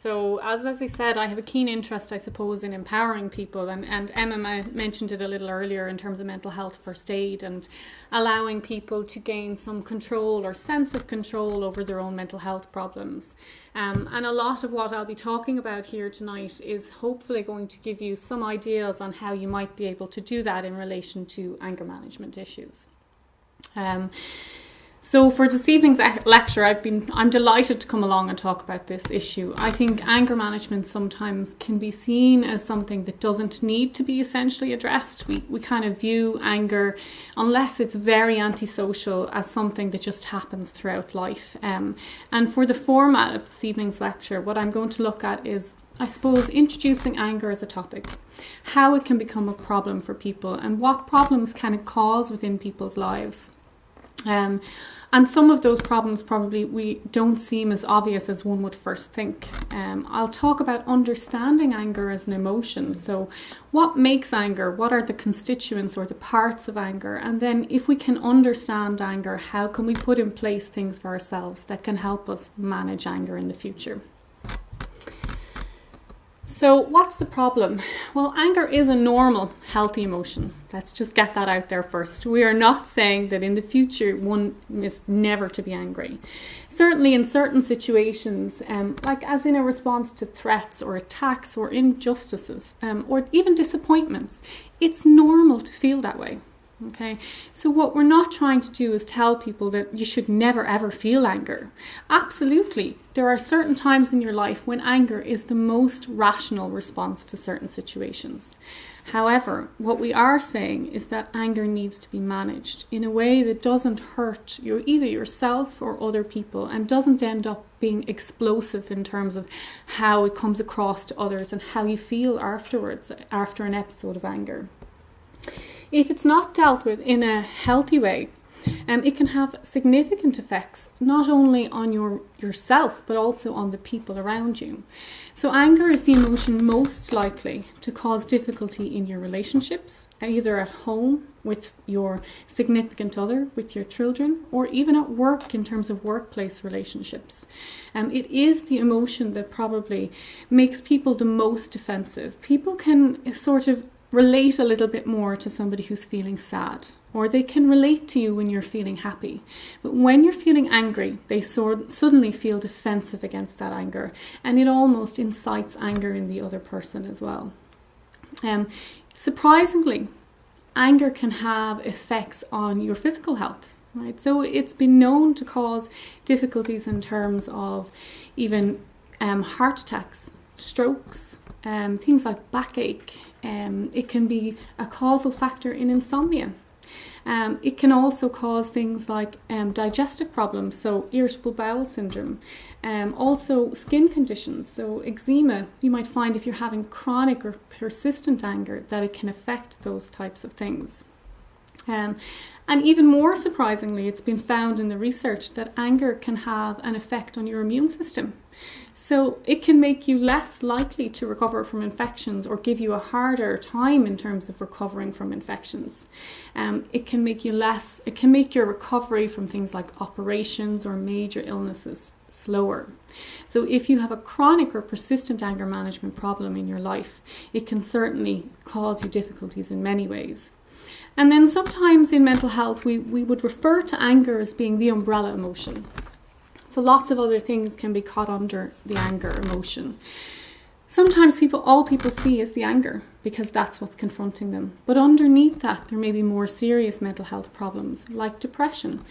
So as Leslie said, I have a keen interest, I suppose, in empowering people, and Emma mentioned it a little earlier in terms of mental health first aid and allowing people to gain some control or sense of control over their own mental health problems. And a lot of what I'll be talking about here tonight is hopefully going to give you some ideas on how you might be able to do that in relation to anger management issues. So for this evening's lecture, I'm delighted to come along and talk about this issue. I think anger management sometimes can be seen as something that doesn't need to be essentially addressed. We kind of view anger, unless it's very antisocial, as something that just happens throughout life. And for the format of this evening's lecture, what I'm going to look at is, I suppose, introducing anger as a topic, how it can become a problem for people, and what problems can it cause within people's lives. And some of those problems probably we don't seem as obvious as one would first think. I'll talk about understanding anger as an emotion. So what makes anger? What are the constituents or the parts of anger? And then if we can understand anger, how can we put in place things for ourselves that can help us manage anger in the future? So what's the problem? Well, anger is a normal, healthy emotion. Let's just get that out there first. We are not saying that in the future one is never to be angry. Certainly in certain situations, like as in a response to threats or attacks or injustices, or even disappointments, it's normal to feel that way. Okay, so what we're not trying to do is tell people that you should never ever feel anger. Absolutely, there are certain times in your life when anger is the most rational response to certain situations. However, what we are saying is that anger needs to be managed in a way that doesn't hurt either yourself or other people, and doesn't end up being explosive in terms of how it comes across to others and how you feel afterwards after an episode of anger. If it's not dealt with in a healthy way, it can have significant effects not only on yourself but also on the people around you. So anger is the emotion most likely to cause difficulty in your relationships, either at home with your significant other, with your children, or even at work in terms of workplace relationships. It is the emotion that probably makes people the most defensive. People can sort of relate a little bit more to somebody who's feeling sad, or they can relate to you when you're feeling happy. But when you're feeling angry, they suddenly feel defensive against that anger, and it almost incites anger in the other person as well. Surprisingly, anger can have effects on your physical health. Right? So it's been known to cause difficulties in terms of even heart attacks, strokes, things like backache. It can be a causal factor in insomnia. It can also cause things like digestive problems, so irritable bowel syndrome. Also skin conditions, so eczema. You might find if you're having chronic or persistent anger that it can affect those types of things. And even more surprisingly, it's been found in the research that anger can have an effect on your immune system. So it can make you less likely to recover from infections, or give you a harder time in terms of recovering from infections. It can make your recovery from things like operations or major illnesses slower. So if you have a chronic or persistent anger management problem in your life, it can certainly cause you difficulties in many ways. And then sometimes in mental health, we would refer to anger as being the umbrella emotion. So lots of other things can be caught under the anger emotion. Sometimes all people see is the anger because that's what's confronting them. But underneath that, there may be more serious mental health problems like depression,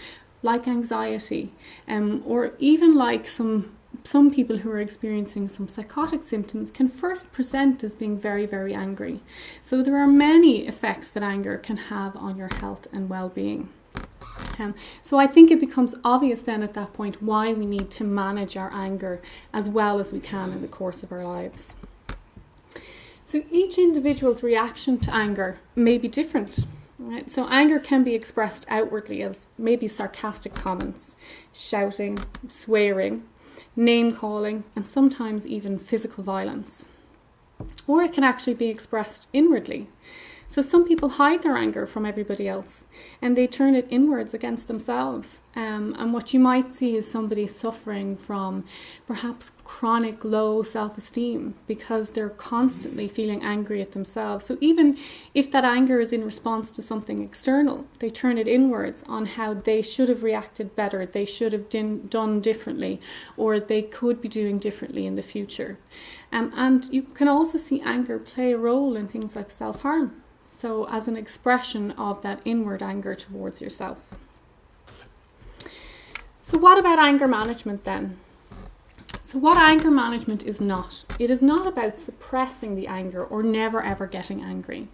like anxiety, or even like some people who are experiencing some psychotic symptoms can first present as being very, very angry. So there are many effects that anger can have on your health and well-being. So I think it becomes obvious then at that point why we need to manage our anger as well as we can in the course of our lives. So each individual's reaction to anger may be different. Right? So anger can be expressed outwardly as maybe sarcastic comments, shouting, swearing, name calling, and sometimes even physical violence. Or it can actually be expressed inwardly. So some people hide their anger from everybody else and they turn it inwards against themselves. And what you might see is somebody suffering from perhaps chronic low self-esteem because they're constantly feeling angry at themselves. So even if that anger is in response to something external, they turn it inwards on how they should have reacted better, they should have done differently, or they could be doing differently in the future. And you can also see anger play a role in things like self-harm. So as an expression of that inward anger towards yourself. So what about anger management then? So what anger management is not, it is not about suppressing the anger or never ever getting angry.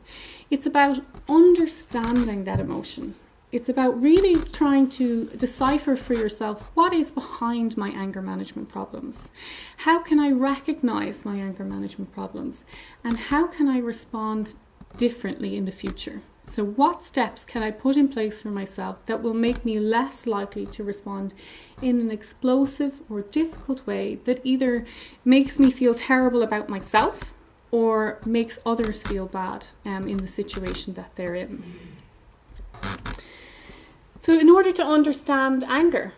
It's about understanding that emotion. It's about really trying to decipher for yourself what is behind my anger management problems. How can I recognize my anger management problems? And how can I respond differently in the future? So what steps can I put in place for myself that will make me less likely to respond in an explosive or difficult way that either makes me feel terrible about myself or makes others feel bad in the situation that they're in? So in order to understand anger,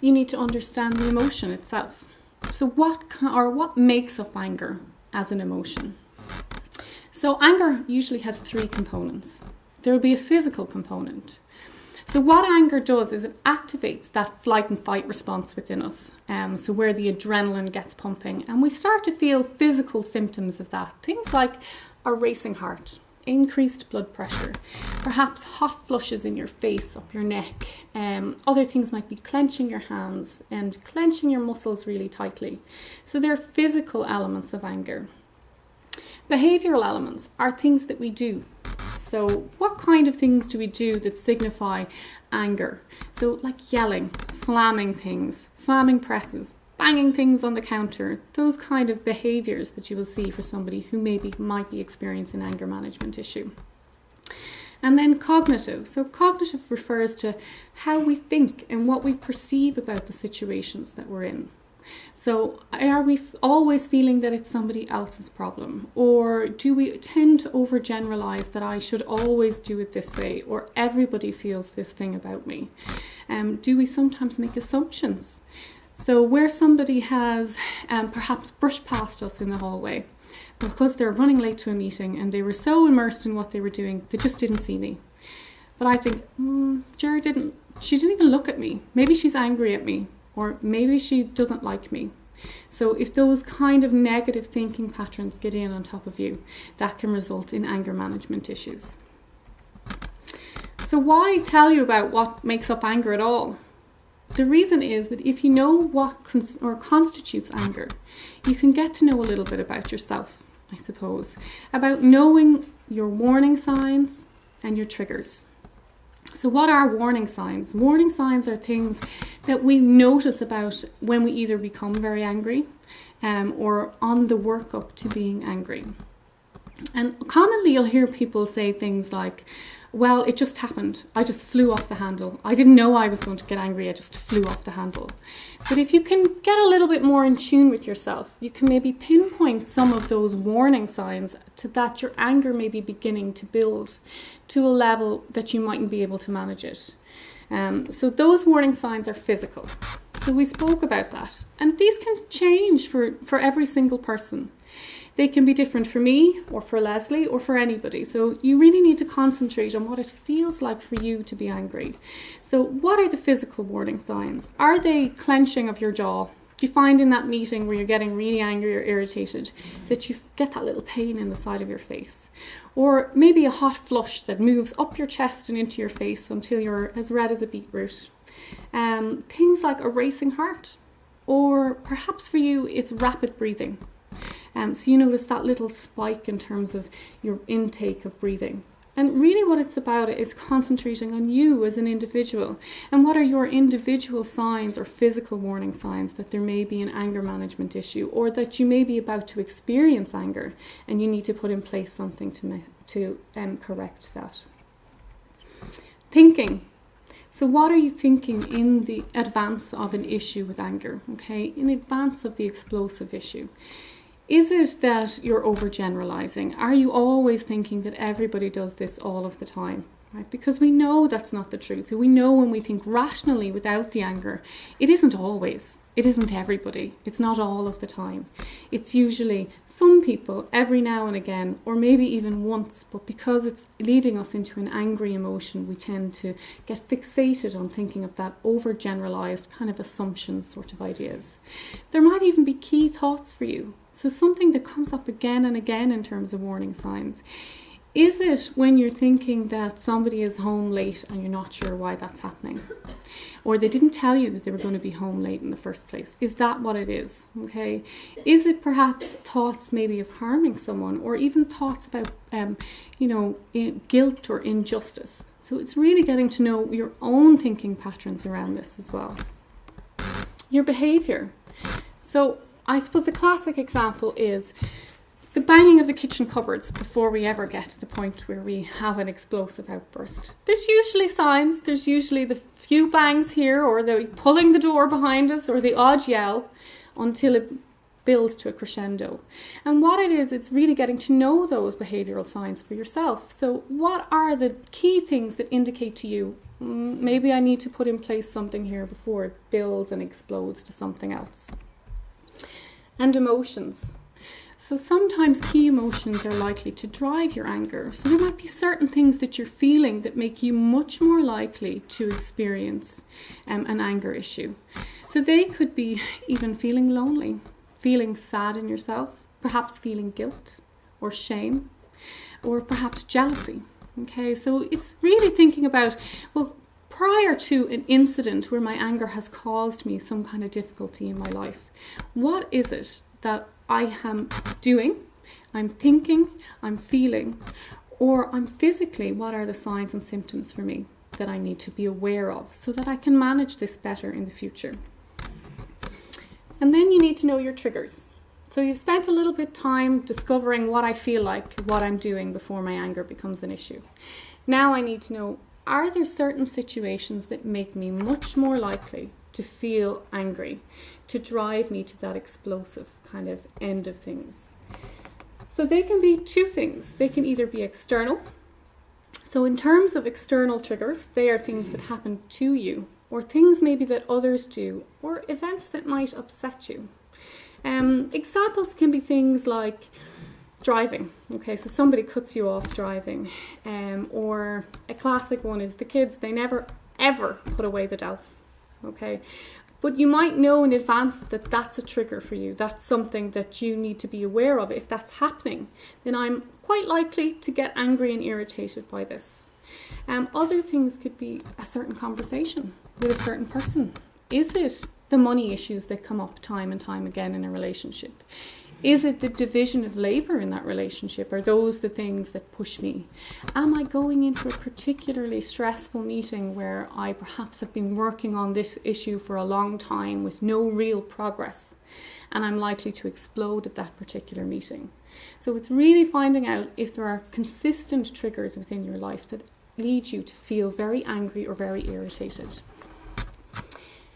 you need to understand the emotion itself. So what makes up anger as an emotion? So anger usually has three components. There will be a physical component. So what anger does is it activates that flight and fight response within us. So where the adrenaline gets pumping and we start to feel physical symptoms of that. Things like a racing heart, increased blood pressure, perhaps hot flushes in your face, up your neck. Other things might be clenching your hands and clenching your muscles really tightly. So they're physical elements of anger. Behavioural elements are things that we do. So what kind of things do we do that signify anger? So like yelling, slamming things, slamming presses, banging things on the counter, those kind of behaviours that you will see for somebody who might be experiencing an anger management issue. And then cognitive. So cognitive refers to how we think and what we perceive about the situations that we're in. So are we always feeling that it's somebody else's problem? Or do we tend to overgeneralize that I should always do it this way, or everybody feels this thing about me? Do we sometimes make assumptions? So where somebody has perhaps brushed past us in the hallway because they're running late to a meeting and they were so immersed in what they were doing, they just didn't see me. But I think, she didn't even look at me. Maybe she's angry at me. Or maybe she doesn't like me. So if those kind of negative thinking patterns get in on top of you, that can result in anger management issues. So why tell you about what makes up anger at all? The reason is that if you know what constitutes anger, you can get to know a little bit about yourself, I suppose, about knowing your warning signs and your triggers. So what are warning signs? Warning signs are things that we notice about when we either become very angry or on the work up to being angry. And commonly you'll hear people say things like, well, it just happened. I just flew off the handle. I didn't know I was going to get angry. I just flew off the handle. But if you can get a little bit more in tune with yourself, you can maybe pinpoint some of those warning signs to that your anger may be beginning to build to a level that you mightn't be able to manage it. So those warning signs are physical. So we spoke about that. And these can change for every single person. They can be different for me or for Leslie or for anybody. So you really need to concentrate on what it feels like for you to be angry. So what are the physical warning signs? Are they clenching of your jaw? Do you find in that meeting where you're getting really angry or irritated that you get that little pain in the side of your face? Or maybe a hot flush that moves up your chest and into your face until you're as red as a beetroot. Things like a racing heart. Or perhaps for you it's rapid breathing. So you notice that little spike in terms of your intake of breathing. And really what it's about is concentrating on you as an individual. And what are your individual signs or physical warning signs that there may be an anger management issue, or that you may be about to experience anger and you need to put in place something to correct that. Thinking. So what are you thinking in the advance of an issue with anger? Okay, in advance of the explosive issue. Is it that you're overgeneralizing? Are you always thinking that everybody does this all of the time? Right? Because we know that's not the truth. We know when we think rationally without the anger, it isn't always. It isn't everybody. It's not all of the time. It's usually some people every now and again, or maybe even once, but because it's leading us into an angry emotion, we tend to get fixated on thinking of that overgeneralized kind of assumption sort of ideas. There might even be key thoughts for you. So something that comes up again and again in terms of warning signs. Is it when you're thinking that somebody is home late and you're not sure why that's happening? Or they didn't tell you that they were going to be home late in the first place? Is that what it is? Okay. Is it perhaps thoughts maybe of harming someone, or even thoughts about, guilt or injustice? So it's really getting to know your own thinking patterns around this as well. Your behavior. So I suppose the classic example is the banging of the kitchen cupboards before we ever get to the point where we have an explosive outburst. There's usually signs. There's usually the few bangs here, or the pulling the door behind us, or the odd yell, until it builds to a crescendo. And what it is, it's really getting to know those behavioural signs for yourself. So what are the key things that indicate to you, maybe I need to put in place something here before it builds and explodes to something else? And emotions. So sometimes key emotions are likely to drive your anger. So there might be certain things that you're feeling that make you much more likely to experience an anger issue. So they could be even feeling lonely, feeling sad in yourself, perhaps feeling guilt or shame, or perhaps jealousy. Okay, so it's really thinking about, well, prior to an incident where my anger has caused me some kind of difficulty in my life, what is it that I am doing, I'm thinking, I'm feeling, or I'm physically, what are the signs and symptoms for me that I need to be aware of so that I can manage this better in the future? And then you need to know your triggers. So you've spent a little bit of time discovering what I feel like, what I'm doing before my anger becomes an issue. Now I need to know, are there certain situations that make me much more likely to feel angry, to drive me to that explosive kind of end of things? So they can be two things. They can either be external. So in terms of external triggers, they are things that happen to you, or things maybe that others do, or events that might upset you. Examples can be things like driving. Okay, so somebody cuts you off driving, or a classic one is the kids, they never ever put away the DELF. Okay, but you might know in advance that that's a trigger for you. That's something that you need to be aware of. If that's happening, then I'm quite likely to get angry and irritated by this. Other things could be a certain conversation with a certain person. Is it the money issues that come up time and time again in a relationship? Is it the division of labour in that relationship? Are those the things that push me? Am I going into a particularly stressful meeting where I perhaps have been working on this issue for a long time with no real progress, and I'm likely to explode at that particular meeting? So it's really finding out if there are consistent triggers within your life that lead you to feel very angry or very irritated.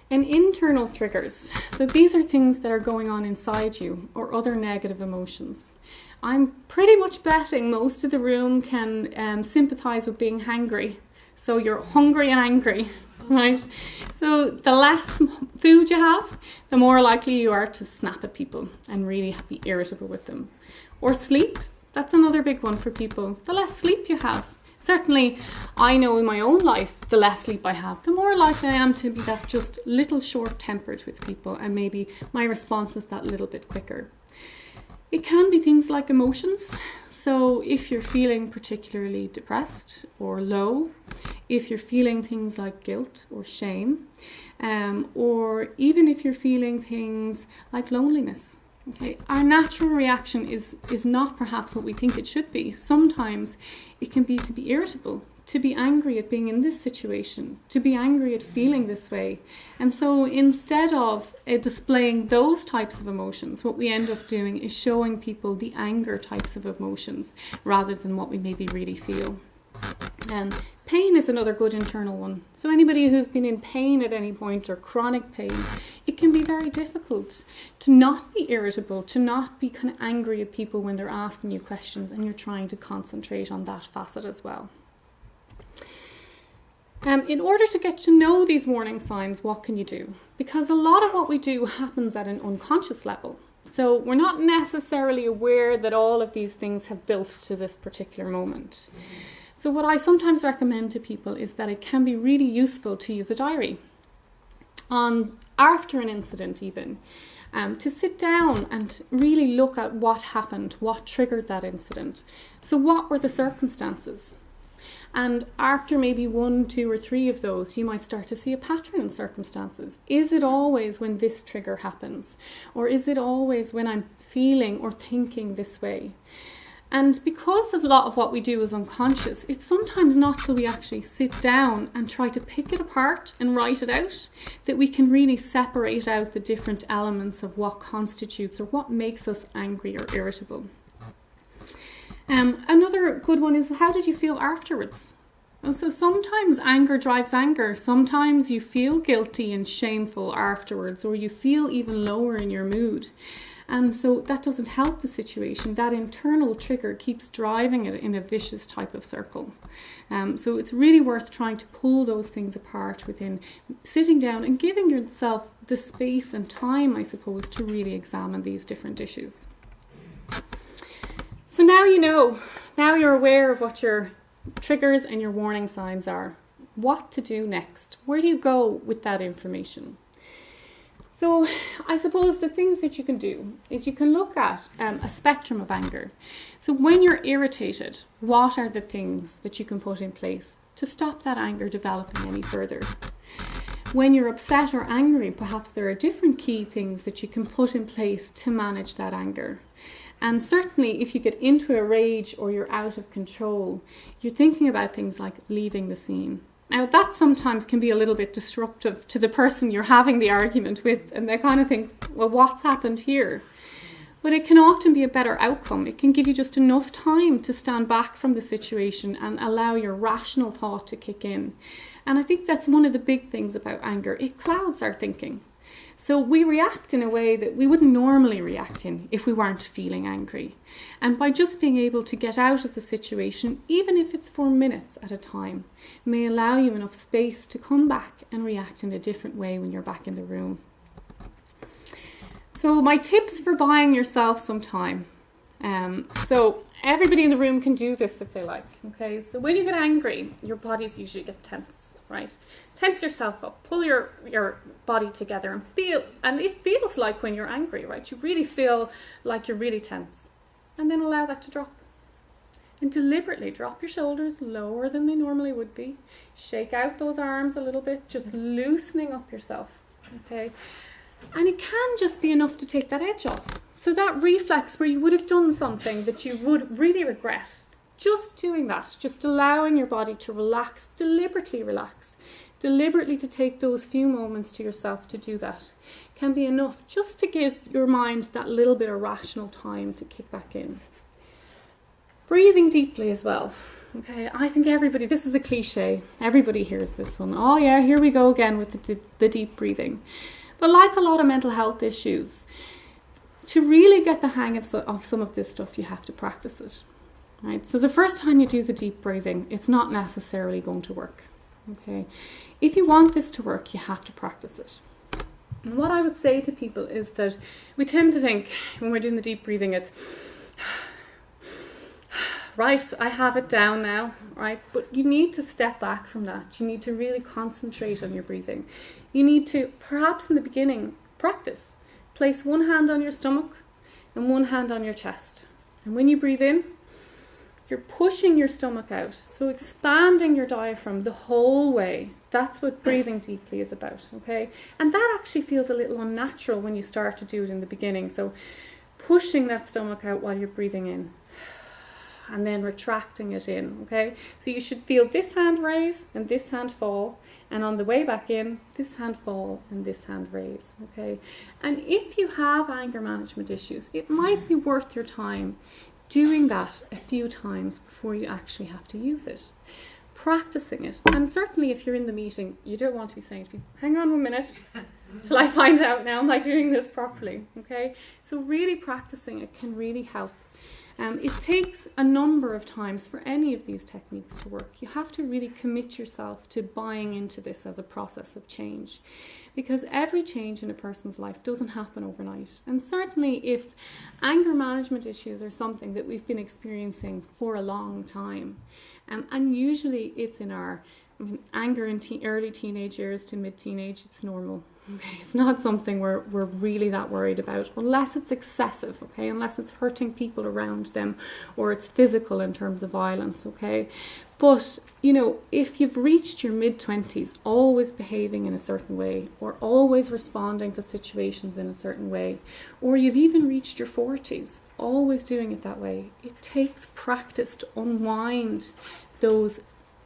And internal triggers. So these are things that are going on inside you, or other negative emotions. I'm pretty much betting most of the room can sympathise with being hangry. So you're hungry and angry, right? So the less food you have, the more likely you are to snap at people and really be irritable with them. Or sleep, that's another big one for people. The less sleep you have. Certainly, I know in my own life, the less sleep I have, the more likely I am to be that just little short-tempered with people, and maybe my response is that little bit quicker. It can be things like emotions. So if you're feeling particularly depressed or low, if you're feeling things like guilt or shame, or even if you're feeling things like loneliness. Okay, our natural reaction is not perhaps what we think it should be. Sometimes it can be to be irritable, to be angry at being in this situation, to be angry at feeling this way. And so instead of displaying those types of emotions, what we end up doing is showing people the anger types of emotions rather than what we maybe really feel. Pain is another good internal one. So anybody who's been in pain at any point or chronic pain, it can be very difficult to not be irritable, to not be kind of angry at people when they're asking you questions and you're trying to concentrate on that facet as well. In order to get to know these warning signs, what can you do? Because a lot of what we do happens at an unconscious level. So we're not necessarily aware that all of these things have built to this particular moment. So what I sometimes recommend to people is that it can be really useful to use a diary after an incident even, to sit down and really look at what happened, what triggered that incident. So what were the circumstances? And after maybe 1, 2 or 3 of those, you might start to see a pattern in circumstances. Is it always when this trigger happens? Or is it always when I'm feeling or thinking this way? And because of a lot of what we do is unconscious, it's sometimes not till we actually sit down and try to pick it apart and write it out that we can really separate out the different elements of what constitutes or what makes us angry or irritable. Another good one is, how did you feel afterwards? And so sometimes anger drives anger. Sometimes you feel guilty and shameful afterwards, or you feel even lower in your mood. And so that doesn't help the situation. That internal trigger keeps driving it in a vicious type of circle. So it's really worth trying to pull those things apart within sitting down and giving yourself the space and time, I suppose, to really examine these different issues. So now you know, now you're aware of what your triggers and your warning signs are. What to do next? Where do you go with that information? So I suppose the things that you can do is you can look at a spectrum of anger. So when you're irritated, what are the things that you can put in place to stop that anger developing any further? When you're upset or angry, perhaps there are different key things that you can put in place to manage that anger. And certainly if you get into a rage or you're out of control, you're thinking about things like leaving the scene. Now that sometimes can be a little bit disruptive to the person you're having the argument with, and they kind of think, well, what's happened here? But it can often be a better outcome. It can give you just enough time to stand back from the situation and allow your rational thought to kick in. And I think that's one of the big things about anger. It clouds our thinking. So we react in a way that we wouldn't normally react in if we weren't feeling angry. And by just being able to get out of the situation, even if it's for minutes at a time, may allow you enough space to come back and react in a different way when you're back in the room. So my tips for buying yourself some time. So everybody in the room can do this if they like. Okay, so when you get angry, your bodies usually get tense, right? Tense yourself up, pull your body together and feel, and it feels like when you're angry, right? You really feel like you're really tense. And then allow that to drop. And deliberately drop your shoulders lower than they normally would be. Shake out those arms a little bit, just loosening up yourself, okay? And it can just be enough to take that edge off. So that reflex where you would have done something that you would really regret, just doing that, just allowing your body to relax, deliberately to take those few moments to yourself to do that, can be enough just to give your mind that little bit of rational time to kick back in. Breathing deeply as well. Okay, I think everybody, this is a cliche, everybody hears this one. Oh yeah, here we go again with the deep breathing. But like a lot of mental health issues, to really get the hang of some of this stuff, you have to practice it. Right? So the first time you do the deep breathing, it's not necessarily going to work. Okay, if you want this to work, you have to practice it. And what I would say to people is that we tend to think when we're doing the deep breathing, it's right, I have it down now, right? But you need to step back from that. You need to really concentrate on your breathing. You need to, perhaps in the beginning, practice. Place one hand on your stomach and one hand on your chest. And when you breathe in, you're pushing your stomach out. So expanding your diaphragm the whole way. That's what breathing deeply is about, okay? And that actually feels a little unnatural when you start to do it in the beginning. So pushing that stomach out while you're breathing in. And then retracting it in, okay? So you should feel this hand raise and this hand fall. And on the way back in, this hand fall and this hand raise, okay? And if you have anger management issues, it might be worth your time doing that a few times before you actually have to use it. practicing it. And certainly if you're in the meeting, you don't want to be saying to people, hang on 1 minute till I find out now, am I doing this properly? Okay, so really practicing it can really help. It takes a number of times for any of these techniques to work. You have to really commit yourself to buying into this as a process of change, because every change in a person's life doesn't happen overnight. And certainly if anger management issues are something that we've been experiencing for a long time, and usually it's in our anger in early teenage years to mid-teenage, it's normal. Okay, it's not something we're really that worried about, unless it's excessive, okay, unless it's hurting people around them or it's physical in terms of violence, okay. But, you know, if you've reached your mid-20s always behaving in a certain way or always responding to situations in a certain way, or you've even reached your 40s always doing it that way, it takes practice to unwind those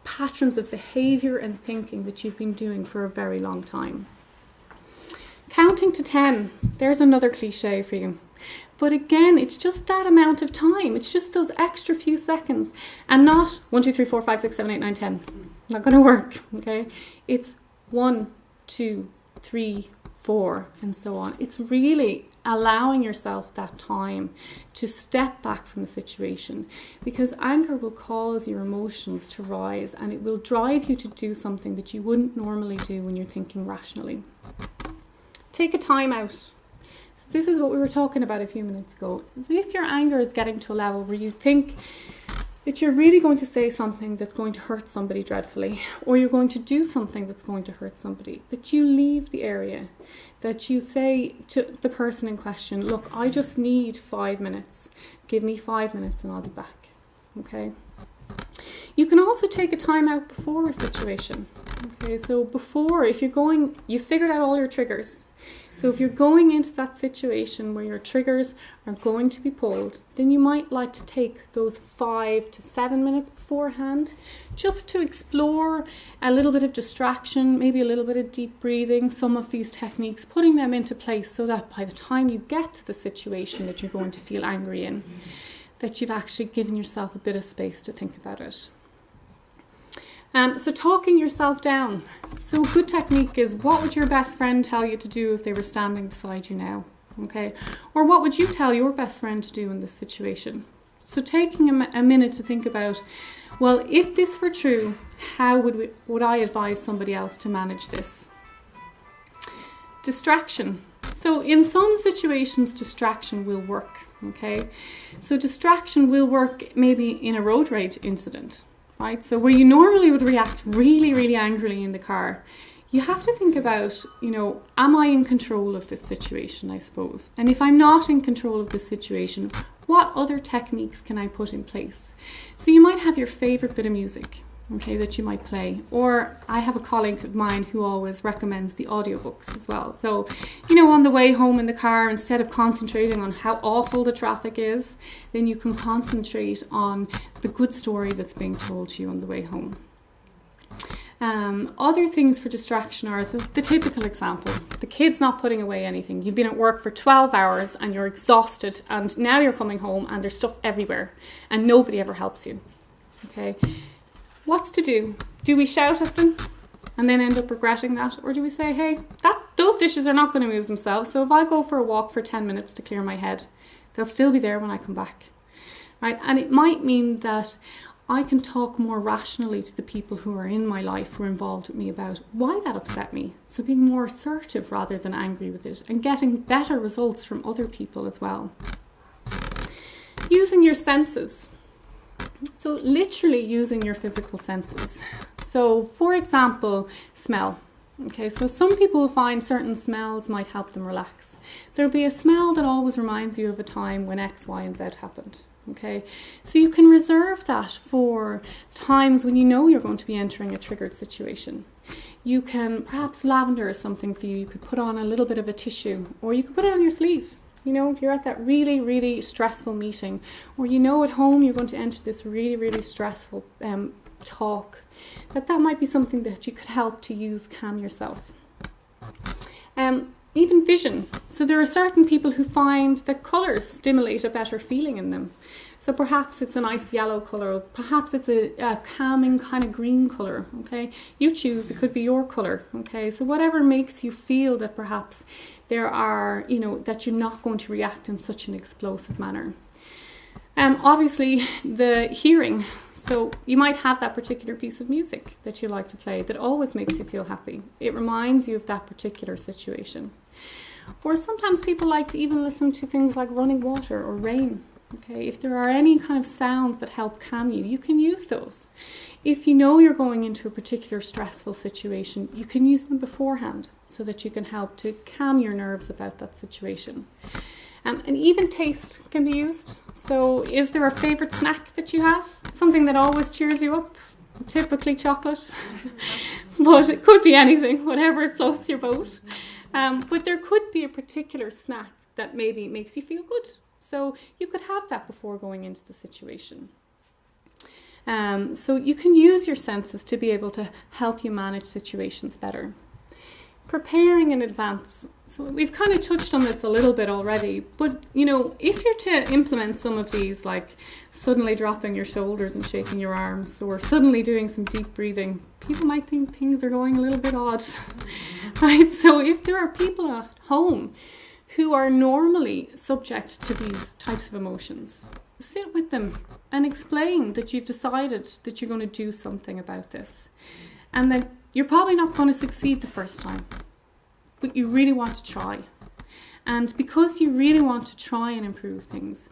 patterns of behavior and thinking that you've been doing for a very long time. Counting to 10, there's another cliche for you. But again, it's just that amount of time. It's just those extra few seconds, and not 1, 2, 3, 4, 5, 6, 7, 8, 9, 10. Not going to work, okay? It's 1, 2, 3, 4, and so on. It's really allowing yourself that time to step back from the situation, because anger will cause your emotions to rise and it will drive you to do something that you wouldn't normally do when you're thinking rationally. Take a time out. So this is what we were talking about a few minutes ago. If your anger is getting to a level where you think that you're really going to say something that's going to hurt somebody dreadfully, or you're going to do something that's going to hurt somebody, that you leave the area, that you say to the person in question, look, I just need 5 minutes. Give me 5 minutes and I'll be back. Okay? You can also take a time out before a situation. Okay, so before, if you're going, you've figured out all your triggers. So if you're going into that situation where your triggers are going to be pulled, then you might like to take those 5 to 7 minutes beforehand just to explore a little bit of distraction, maybe a little bit of deep breathing, some of these techniques, putting them into place so that by the time you get to the situation that you're going to feel angry in, that you've actually given yourself a bit of space to think about it. So talking yourself down. So a good technique is, what would your best friend tell you to do if they were standing beside you now? Okay, or what would you tell your best friend to do in this situation? So taking a minute to think about, well, if this were true, how would I advise somebody else to manage this? Distraction. So in some situations, distraction will work. Okay, so distraction will work maybe in a road rage incident. Right, so where you normally would react really, really angrily in the car, you have to think about, you know, am I in control of this situation, I suppose? And if I'm not in control of this situation, what other techniques can I put in place? So you might have your favorite bit of music, okay, that you might play. Or I have a colleague of mine who always recommends the audiobooks as well. So, you know, on the way home in the car, instead of concentrating on how awful the traffic is, then you can concentrate on the good story that's being told to you on the way home. Other things for distraction are the typical example. The kid's not putting away anything. You've been at work for 12 hours and you're exhausted, and now you're coming home and there's stuff everywhere and nobody ever helps you. Okay. What's to do? Do we shout at them and then end up regretting that? Or do we say, hey, those dishes are not going to move themselves, so if I go for a walk for 10 minutes to clear my head, they'll still be there when I come back. Right? And it might mean that I can talk more rationally to the people who are in my life, who are involved with me, about why that upset me. So being more assertive rather than angry with it, and getting better results from other people as well. Using your senses. So literally using your physical senses. So for example, smell. Okay, so some people find certain smells might help them relax. There'll be a smell that always reminds you of a time when X, Y, and Z happened. Okay, so you can reserve that for times when you know you're going to be entering a triggered situation. You can, perhaps lavender is something for you. You could put on a little bit of a tissue, or you could put it on your sleeve. You know, if you're at that really, really stressful meeting, or you know at home you're going to enter this really, really stressful talk, that might be something that you could help to use calm yourself. even vision. So there are certain people who find that colours stimulate a better feeling in them. So perhaps it's a nice yellow colour, or perhaps it's a calming kind of green colour, okay? You choose, it could be your colour, okay? So whatever makes you feel that perhaps there are, that you're not going to react in such an explosive manner. Obviously, the hearing. So you might have that particular piece of music that you like to play that always makes you feel happy. It reminds you of that particular situation. Or sometimes people like to even listen to things like running water or rain. Okay, if there are any kind of sounds that help calm you, you can use those. If you know you're going into a particular stressful situation, you can use them beforehand so that you can help to calm your nerves about that situation. And even taste can be used. So is there a favourite snack that you have? Something that always cheers you up? Typically chocolate. But it could be anything, whatever it floats your boat. But there could be a particular snack that maybe makes you feel good. So you could have that before going into the situation. So you can use your senses to be able to help you manage situations better. Preparing in advance. So we've kind of touched on this a little bit already, but if you're to implement some of these, like suddenly dropping your shoulders and shaking your arms, or suddenly doing some deep breathing, people might think things are going a little bit odd, right? So if there are people at home who are normally subject to these types of emotions, sit with them and explain that you've decided that you're going to do something about this, and that you're probably not going to succeed the first time, but you really want to try. And because you really want to try and improve things,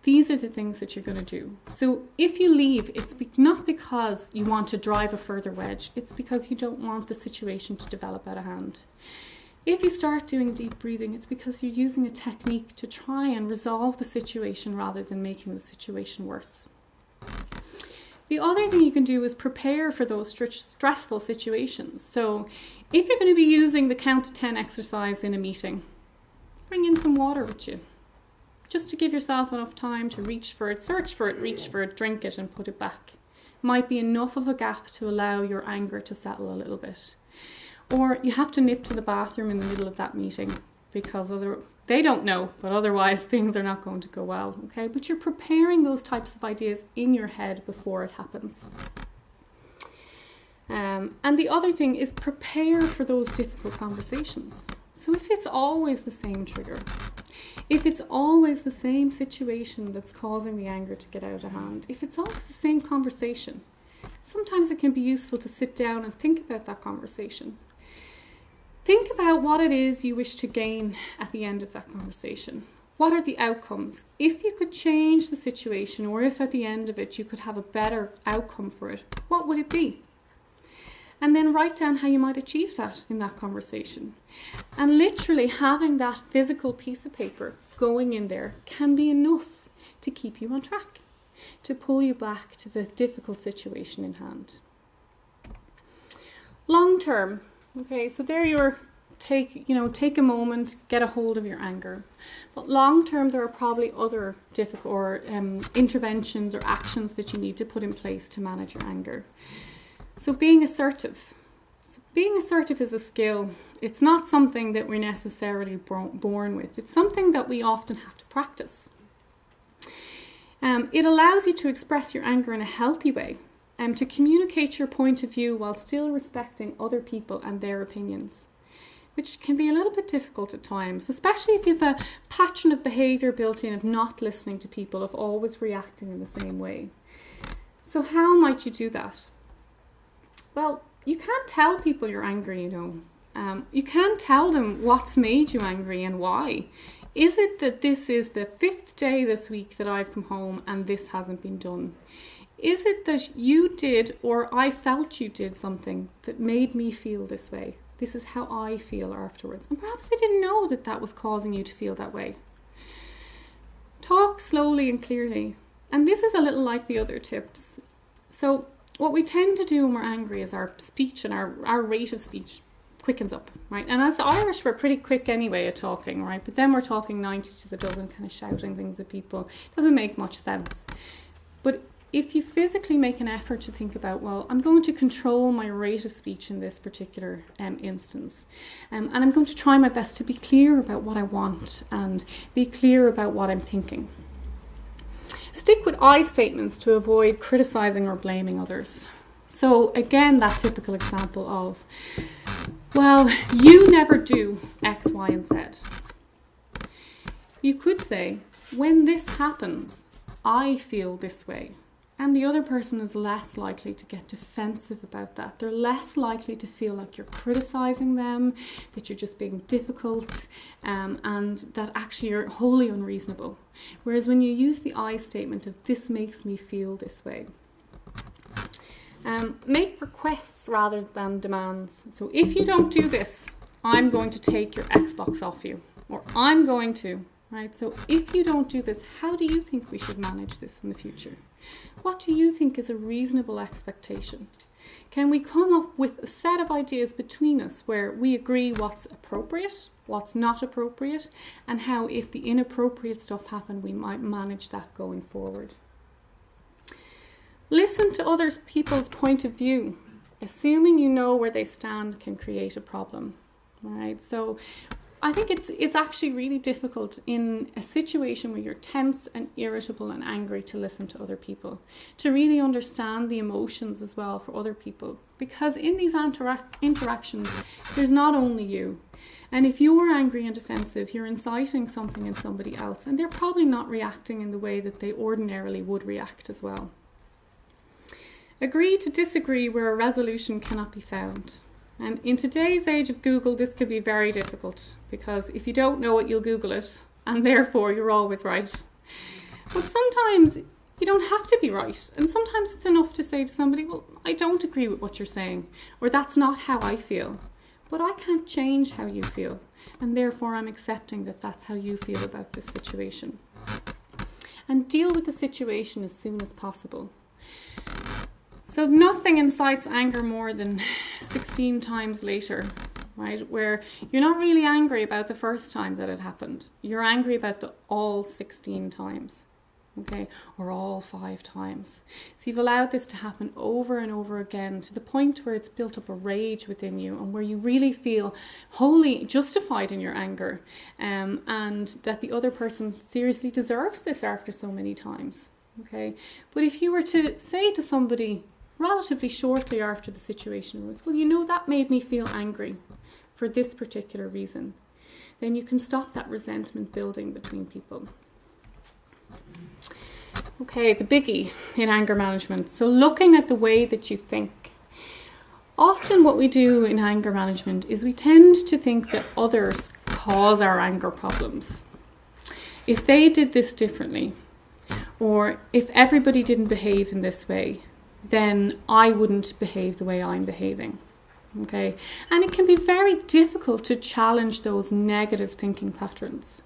these are the things that you're going to do. So if you leave, it's not because you want to drive a further wedge, it's because you don't want the situation to develop out of hand. If you start doing deep breathing, it's because you're using a technique to try and resolve the situation rather than making the situation worse. The other thing you can do is prepare for those stressful situations. So if you're going to be using the count to 10 exercise in a meeting, bring in some water with you, just to give yourself enough time to reach for it, search for it, reach for it, drink it and put it back. Might be enough of a gap to allow your anger to settle a little bit. Or you have to nip to the bathroom in the middle of that meeting because they don't know, but otherwise things are not going to go well, okay? But you're preparing those types of ideas in your head before it happens. And the other thing is prepare for those difficult conversations. So if it's always the same trigger, if it's always the same situation that's causing the anger to get out of hand, if it's always the same conversation, sometimes it can be useful to sit down and think about that conversation. Think about what it is you wish to gain at the end of that conversation. What are the outcomes? If you could change the situation, or if at the end of it you could have a better outcome for it, what would it be? And then write down how you might achieve that in that conversation. And literally having that physical piece of paper going in there can be enough to keep you on track, to pull you back to the difficult situation in hand. Long term. Okay, so there take a moment, get a hold of your anger. But long term, there are probably other difficult or interventions or actions that you need to put in place to manage your anger. So being assertive. So being assertive is a skill. It's not something that we're necessarily born with. It's something that we often have to practice. It allows you to express your anger in a healthy way. To communicate your point of view while still respecting other people and their opinions, which can be a little bit difficult at times, especially if you have a pattern of behaviour built in of not listening to people, of always reacting in the same way. So how might you do that? Well, you can't tell people you're angry, You can't tell them what's made you angry and why. Is it that this is the 5th day this week that I've come home and this hasn't been done? Is it that you did, or I felt you did something that made me feel this way? This is how I feel afterwards. And perhaps they didn't know that that was causing you to feel that way. Talk slowly and clearly. And this is a little like the other tips. So what we tend to do when we're angry is our speech and our rate of speech quickens up, right? And as Irish, we're pretty quick anyway at talking, right? But then we're talking 90 to the dozen, kind of shouting things at people. It doesn't make much sense. But if you physically make an effort to think about, well, I'm going to control my rate of speech in this particular instance, and I'm going to try my best to be clear about what I want and be clear about what I'm thinking. Stick with I statements to avoid criticizing or blaming others. So again, that typical example of, well, you never do X, Y, and Z. You could say, when this happens, I feel this way. And the other person is less likely to get defensive about that. They're less likely to feel like you're criticizing them, that you're just being difficult, and that actually you're wholly unreasonable. Whereas when you use the I statement of, this makes me feel this way. Make requests rather than demands. So if you don't do this, I'm going to take your Xbox off you, or I'm going to, right? So if you don't do this, how do you think we should manage this in the future? What do you think is a reasonable expectation? Can we come up with a set of ideas between us where we agree what's appropriate, what's not appropriate, and how if the inappropriate stuff happens, we might manage that going forward? Listen to other people's point of view. Assuming you know where they stand can create a problem, right? So I think it's actually really difficult in a situation where you're tense and irritable and angry to listen to other people, to really understand the emotions as well for other people. Because in these interactions, there's not only you. And if you're angry and defensive, you're inciting something in somebody else, and they're probably not reacting in the way that they ordinarily would react as well. Agree to disagree where a resolution cannot be found. And in today's age of Google, this can be very difficult, because if you don't know it, you'll Google it, and therefore you're always right. But sometimes you don't have to be right. And sometimes it's enough to say to somebody, well, I don't agree with what you're saying, or that's not how I feel. But I can't change how you feel, and therefore I'm accepting that that's how you feel about this situation. And deal with the situation as soon as possible. So nothing incites anger more than 16 times later, right? Where you're not really angry about the first time that it happened. You're angry about all 16 times, okay? Or all 5 times. So you've allowed this to happen over and over again to the point where it's built up a rage within you, and where you really feel wholly justified in your anger, and that the other person seriously deserves this after so many times, okay? But if you were to say to somebody, relatively shortly after the situation was, well, you know, that made me feel angry for this particular reason, then you can stop that resentment building between people. Okay, the biggie in anger management. So looking at the way that you think. Often what we do in anger management is we tend to think that others cause our anger problems. If they did this differently, or if everybody didn't behave in this way, then I wouldn't behave the way I'm behaving, okay? And it can be very difficult to challenge those negative thinking patterns.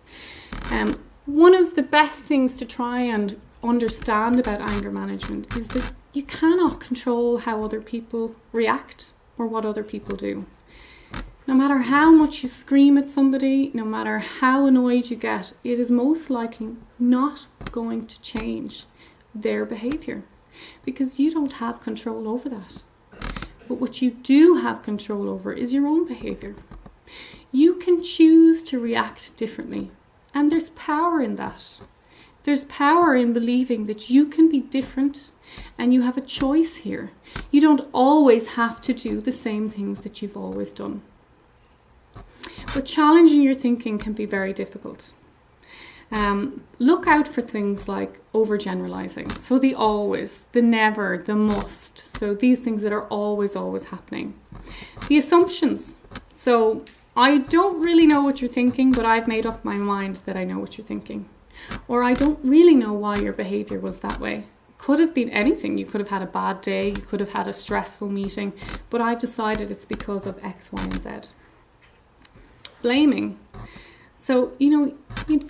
One of the best things to try and understand about anger management is that you cannot control how other people react or what other people do. No matter how much you scream at somebody, no matter how annoyed you get, it is most likely not going to change their behavior, because you don't have control over that. But what you do have control over is your own behavior. You can choose to react differently, and there's power in that. There's power in believing that you can be different, and you have a choice here. You don't always have to do the same things that you've always done. But challenging your thinking can be very difficult. Look out for things like overgeneralizing. So the always, the never, the must. So these things that are always happening. The assumptions. So I don't really know what you're thinking, but I've made up my mind that I know what you're thinking. Or I don't really know why your behavior was that way. Could have been anything. You could have had a bad day. You could have had a stressful meeting. But I've decided it's because of X, Y, and Z. Blaming. So, you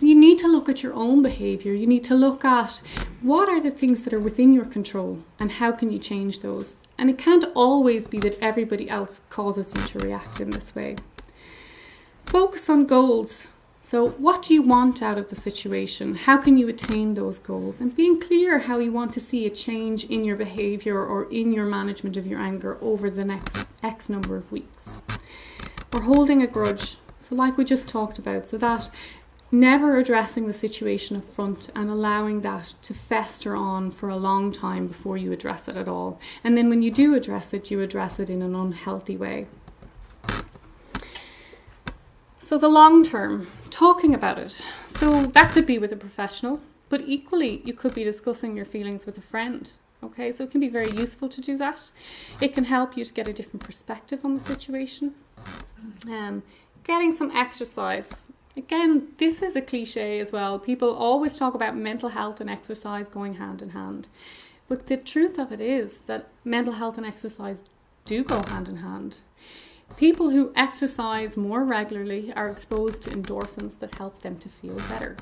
need to look at your own behavior. You need to look at what are the things that are within your control and how can you change those. And it can't always be that everybody else causes you to react in this way. Focus on goals. So what do you want out of the situation? How can you attain those goals? And being clear how you want to see a change in your behaviour or in your management of your anger over the next X number of weeks. Or holding a grudge. So like we just talked about, so that never addressing the situation up front and allowing that to fester on for a long time before you address it at all. And then when you do address it, you address it in an unhealthy way. So the long term, talking about it. So that could be with a professional, but equally you could be discussing your feelings with a friend. Okay, so it can be very useful to do that. It can help you to get a different perspective on the situation. Getting some exercise. Again, this is a cliche as well. People always talk about mental health and exercise going hand in hand. But the truth of it is that mental health and exercise do go hand in hand. People who exercise more regularly are exposed to endorphins that help them to feel better.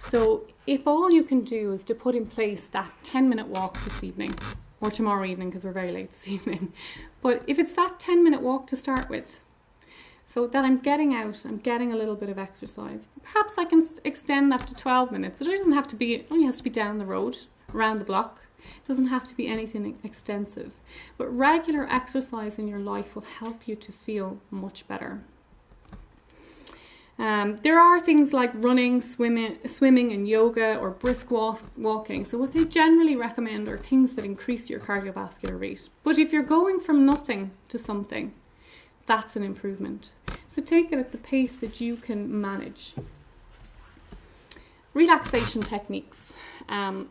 So if all you can do is to put in place that 10-minute walk this evening, or tomorrow evening because we're very late this evening, but if it's that 10-minute walk to start with, so that I'm getting out, I'm getting a little bit of exercise. Perhaps I can extend that to 12 minutes. It doesn't have to be, it only has to be down the road, around the block. It doesn't have to be anything extensive. But regular exercise in your life will help you to feel much better. There are things like running, swimming and yoga or brisk walking. So what they generally recommend are things that increase your cardiovascular rate. But if you're going from nothing to something, that's an improvement. So take it at the pace that you can manage. Relaxation techniques.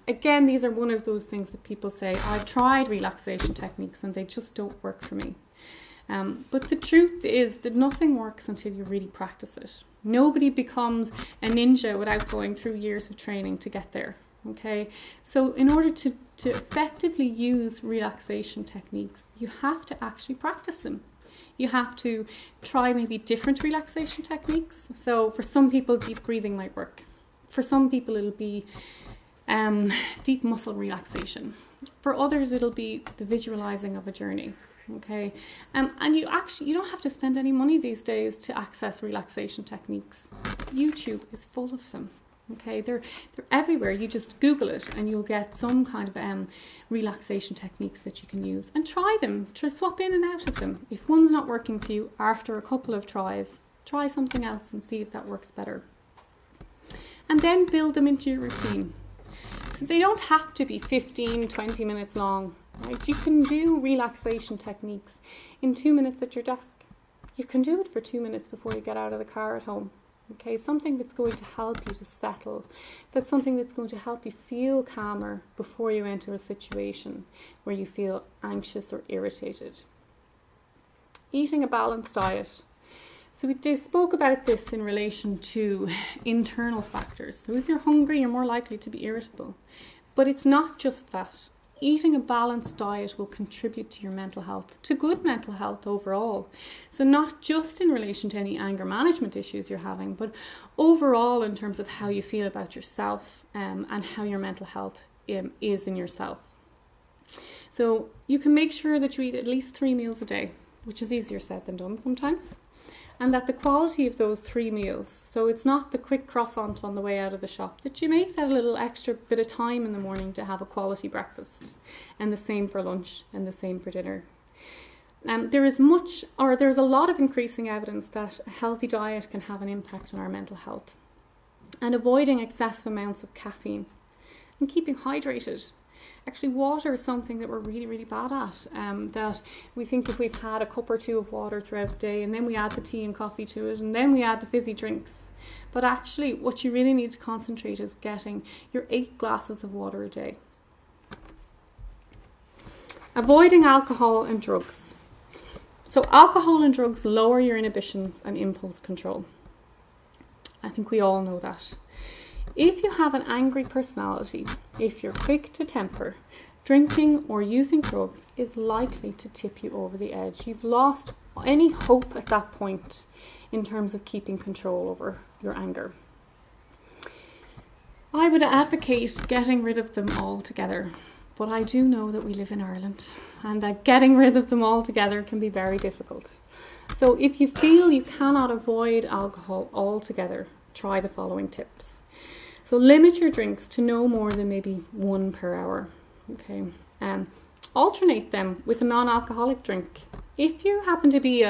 Again, these are one of those things that people say, I've tried relaxation techniques and they just don't work for me. But the truth is that nothing works until you really practice it. Nobody becomes a ninja without going through years of training to get there. Okay, so in order to effectively use relaxation techniques, you have to actually practice them. You have to try maybe different relaxation techniques. So for some people, deep breathing might work. For some people, it'll be deep muscle relaxation. For others, it'll be the visualizing of a journey. Okay, and you don't have to spend any money these days to access relaxation techniques. YouTube is full of them. Okay, they're everywhere. You just Google it and you'll get some kind of relaxation techniques that you can use and try them. Swap in and out of them. If one's not working for you after a couple of tries, try something else and see if that works better. And then build them into your routine. So they don't have to be 15, 20 minutes long. Right? You can do relaxation techniques in 2 minutes at your desk. You can do it for 2 minutes before you get out of the car at home. Okay, something that's going to help you to settle. That's something that's going to help you feel calmer before you enter a situation where you feel anxious or irritated. Eating a balanced diet. So we spoke about this in relation to internal factors. So if you're hungry, you're more likely to be irritable. But it's not just that. Eating a balanced diet will contribute to your mental health, to good mental health overall. So not just in relation to any anger management issues you're having, but overall in terms of how you feel about yourself and how your mental health is in yourself. So you can make sure that you eat at least 3 meals a day, which is easier said than done sometimes. And that the quality of those 3 meals, so it's not the quick croissant on the way out of the shop, that you make that a little extra bit of time in the morning to have a quality breakfast, and the same for lunch and the same for dinner. There's a lot of increasing evidence that a healthy diet can have an impact on our mental health. And avoiding excessive amounts of caffeine and keeping hydrated. Actually, water is something that we're really, really bad at. That we think if we've had a cup or 2 of water throughout the day, and then we add the tea and coffee to it, and then we add the fizzy drinks. But actually, what you really need to concentrate is getting your 8 glasses of water a day. Avoiding alcohol and drugs. So alcohol and drugs lower your inhibitions and impulse control. I think we all know that. If you have an angry personality, if you're quick to temper, drinking or using drugs is likely to tip you over the edge. You've lost any hope at that point in terms of keeping control over your anger. I would advocate getting rid of them altogether, but I do know that we live in Ireland and that getting rid of them altogether can be very difficult. So if you feel you cannot avoid alcohol altogether, try the following tips. So limit your drinks to no more than maybe 1 per hour. Okay. Alternate them with a non-alcoholic drink. If you happen to be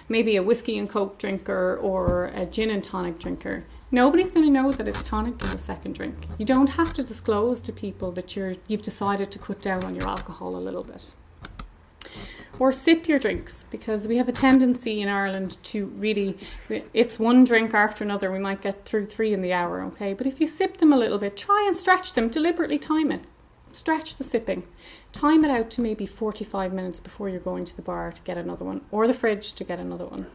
maybe a whiskey and coke drinker or a gin and tonic drinker, nobody's going to know that it's tonic in the second drink. You don't have to disclose to people that you've decided to cut down on your alcohol a little bit. Or sip your drinks, because we have a tendency in Ireland to really, it's one drink after another. We might get through 3 in the hour, okay? But if you sip them a little bit, try and stretch them, deliberately time it. Stretch the sipping. Time it out to maybe 45 minutes before you're going to the bar to get another one, or the fridge to get another one.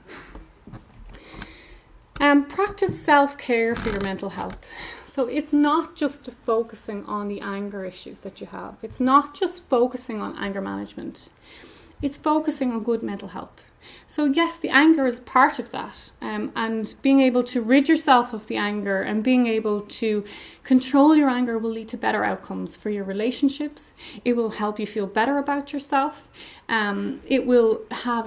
Practice self-care for your mental health. So it's not just focusing on the anger issues that you have. It's not just focusing on anger management. It's focusing on good mental health. So yes, the anger is part of that, and being able to rid yourself of the anger and being able to control your anger will lead to better outcomes for your relationships. It will help you feel better about yourself. It will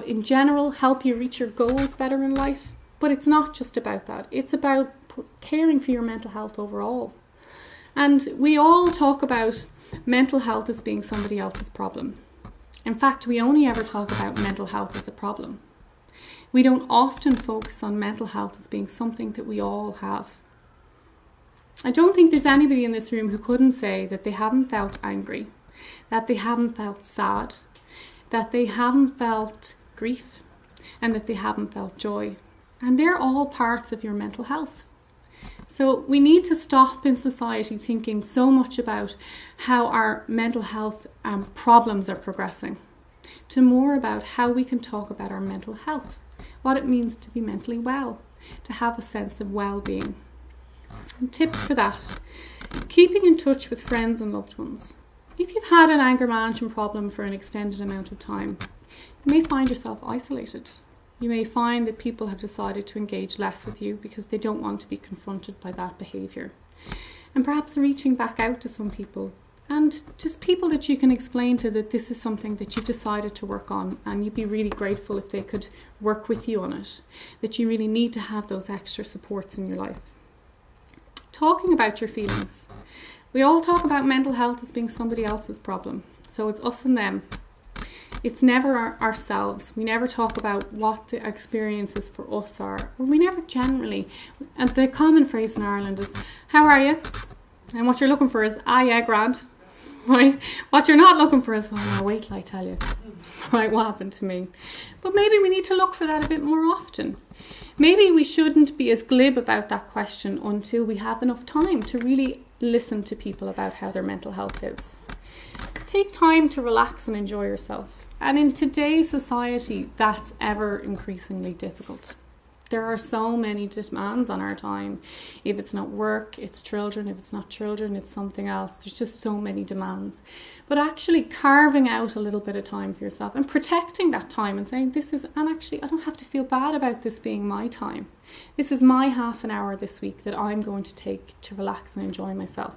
in general, help you reach your goals better in life. But it's not just about that. It's about caring for your mental health overall. And we all talk about mental health as being somebody else's problem. In fact, we only ever talk about mental health as a problem. We don't often focus on mental health as being something that we all have. I don't think there's anybody in this room who couldn't say that they haven't felt angry, that they haven't felt sad, that they haven't felt grief, and that they haven't felt joy. And they're all parts of your mental health. So we need to stop in society thinking so much about how our mental health problems are progressing, to more about how we can talk about our mental health, what it means to be mentally well, to have a sense of well-being. And tips for that: keeping in touch with friends and loved ones. If you've had an anger management problem for an extended amount of time, you may find yourself isolated. You may find that people have decided to engage less with you because they don't want to be confronted by that behaviour. And perhaps reaching back out to some people, and just people that you can explain to that this is something that you've decided to work on, and you'd be really grateful if they could work with you on it, that you really need to have those extra supports in your life. Talking about your feelings. We all talk about mental health as being somebody else's problem. So it's us and them. It's never ourselves. We never talk about what the experiences for us are. Or we never generally. And the common phrase in Ireland is, how are you? And what you're looking for is, yeah, grand. Right? What you're not looking for is, well, now wait till I tell you. Right, what happened to me? But maybe we need to look for that a bit more often. Maybe we shouldn't be as glib about that question until we have enough time to really listen to people about how their mental health is. Take time to relax and enjoy yourself. And in today's society, that's ever increasingly difficult. There are so many demands on our time. If it's not work, it's children. If it's not children, it's something else. There's just so many demands. But actually carving out a little bit of time for yourself and protecting that time and saying, and actually I don't have to feel bad about this being my time. This is my half an hour this week that I'm going to take to relax and enjoy myself.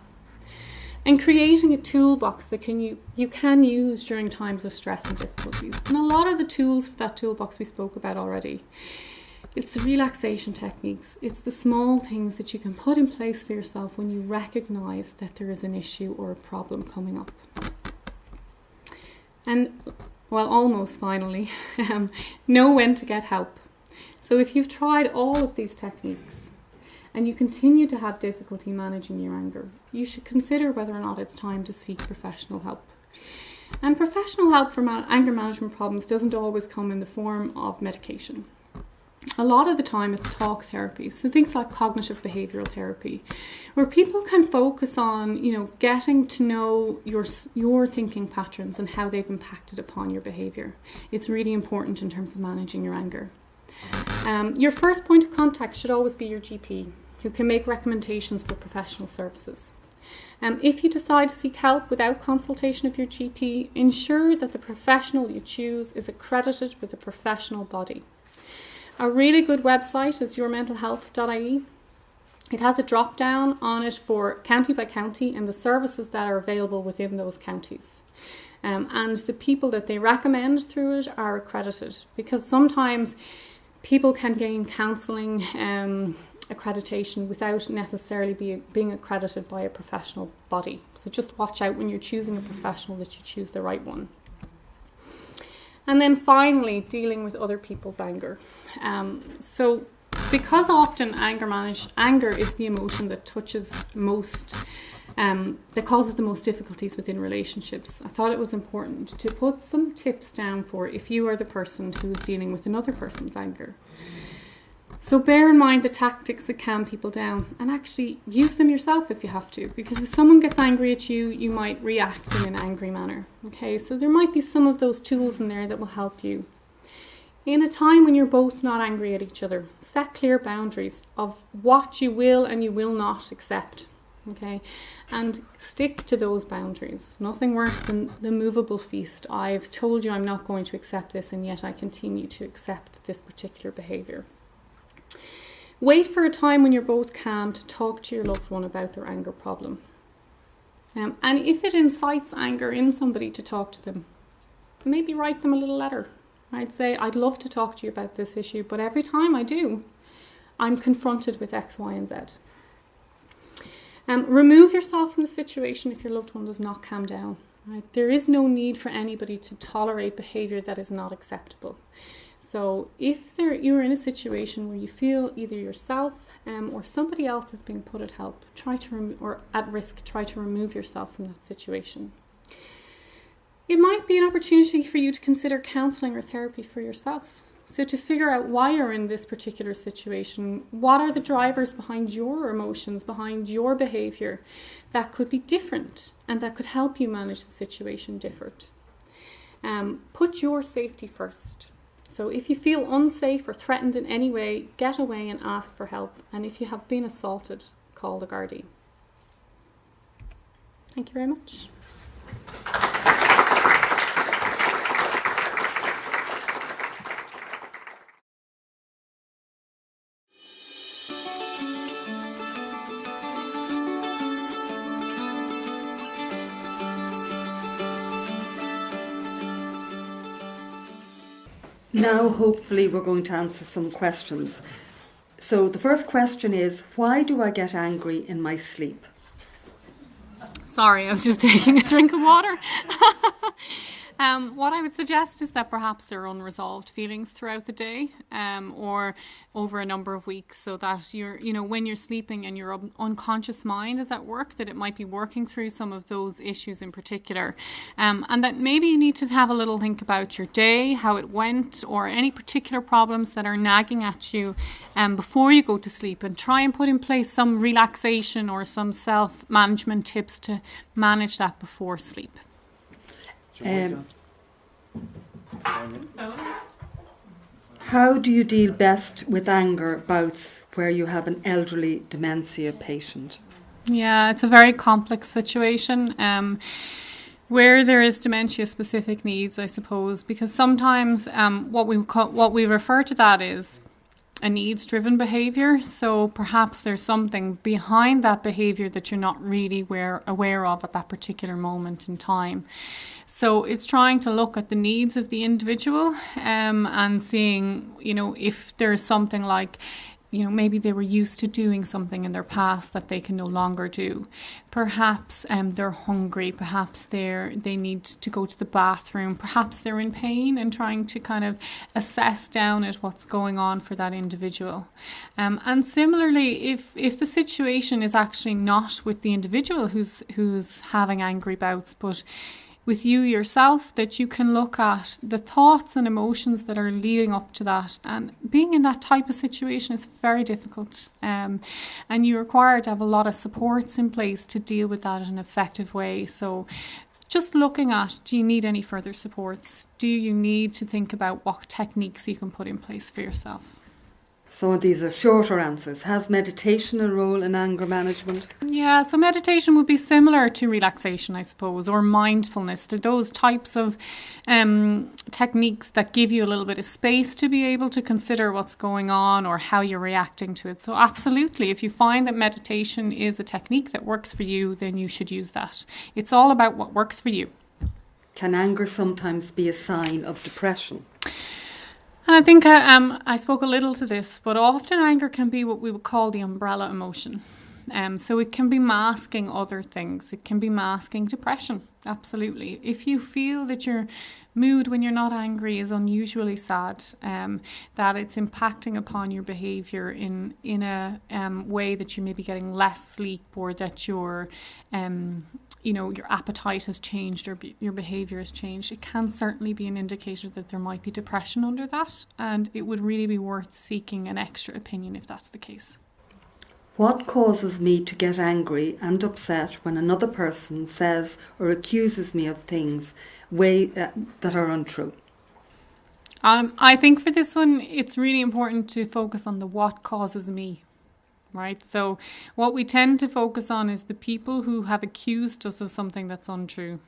And creating a toolbox that you can use during times of stress and difficulties. And a lot of the tools for that toolbox we spoke about already. It's the relaxation techniques. It's the small things that you can put in place for yourself when you recognise that there is an issue or a problem coming up. And, well, almost finally, know when to get help. So if you've tried all of these techniques, and you continue to have difficulty managing your anger, you should consider whether or not it's time to seek professional help. And professional help for anger management problems doesn't always come in the form of medication. A lot of the time it's talk therapy, so things like cognitive behavioural therapy, where people can focus on, getting to know your thinking patterns and how they've impacted upon your behaviour. It's really important in terms of managing your anger. Your first point of contact should always be your GP, who can make recommendations for professional services. If you decide to seek help without consultation of your GP, ensure that the professional you choose is accredited with a professional body. A really good website is yourmentalhealth.ie. It has a drop down on it for county by county and the services that are available within those counties. And the people that they recommend through it are accredited, because sometimes people can gain counselling accreditation without necessarily being accredited by a professional body. So just watch out when you're choosing a professional that you choose the right one. And then finally, dealing with other people's anger. So because often anger is the emotion that touches most, that causes the most difficulties within relationships, I thought it was important to put some tips down for if you are the person who is dealing with another person's anger. So bear in mind the tactics that calm people down, and actually use them yourself if you have to, because if someone gets angry at you, you might react in an angry manner. Okay, so there might be some of those tools in there that will help you. In a time when you're both not angry at each other, set clear boundaries of what you will and you will not accept. Okay, and stick to those boundaries. Nothing worse than the movable feast. I've told you I'm not going to accept this, and yet I continue to accept this particular behaviour. Wait for a time when you're both calm to talk to your loved one about their anger problem. And if it incites anger in somebody to talk to them, maybe write them a little letter. I'd say, I'd love to talk to you about this issue, but every time I do, I'm confronted with X, Y, and Z. Remove yourself from the situation if your loved one does not calm down. Right? There is no need for anybody to tolerate behaviour that is not acceptable. So if you're in a situation where you feel either yourself or somebody else is being put at risk, try to remove yourself from that situation. It might be an opportunity for you to consider counselling or therapy for yourself. So to figure out why you're in this particular situation, what are the drivers behind your emotions, behind your behaviour that could be different and that could help you manage the situation different. Put your safety first. So if you feel unsafe or threatened in any way, get away and ask for help. And if you have been assaulted, call the Gardaí. Thank you very much. Now, hopefully, we're going to answer some questions. So the first question is, why do I get angry in my sleep? Sorry, I was just taking a drink of water. What I would suggest is that perhaps there are unresolved feelings throughout the day or over a number of weeks, so that when you're sleeping and your unconscious mind is at work, that it might be working through some of those issues in particular. And that maybe you need to have a little think about your day, how it went, or any particular problems that are nagging at you before you go to sleep, and try and put in place some relaxation or some self-management tips to manage that before sleep. How do you deal best with anger bouts where you have an elderly dementia patient? Yeah, it's a very complex situation where there is dementia-specific needs, I suppose, because sometimes what we refer to that is a needs-driven behaviour. So perhaps there's something behind that behaviour that you're not really aware of at that particular moment in time. So it's trying to look at the needs of the individual and seeing, if there's something like, maybe they were used to doing something in their past that they can no longer do. Perhaps they're hungry. Perhaps they need to go to the bathroom. Perhaps they're in pain, and trying to kind of assess down at what's going on for that individual. And similarly, if the situation is actually not with the individual who's having angry bouts, but with you yourself, that you can look at the thoughts and emotions that are leading up to that. And being in that type of situation is very difficult. And you require to have a lot of supports in place to deal with that in an effective way. So just looking at, do you need any further supports? Do you need to think about what techniques you can put in place for yourself? Some of these are shorter answers. Has meditation a role in anger management? Yeah, so meditation would be similar to relaxation, I suppose, or mindfulness. They're those types of techniques that give you a little bit of space to be able to consider what's going on or how you're reacting to it. So absolutely, if you find that meditation is a technique that works for you, then you should use that. It's all about what works for you. Can anger sometimes be a sign of depression? And I think I spoke a little to this, but often anger can be what we would call the umbrella emotion. So it can be masking other things. It can be masking depression, absolutely. If you feel that your mood when you're not angry is unusually sad, that it's impacting upon your behaviour in a way that you may be getting less sleep, or that your appetite has changed, or your behaviour has changed, it can certainly be an indicator that there might be depression under that, and it would really be worth seeking an extra opinion if that's the case. What causes me to get angry and upset when another person says or accuses me of things that are untrue? I think for this one, it's really important to focus on the what causes me, right? So what we tend to focus on is the people who have accused us of something that's untrue.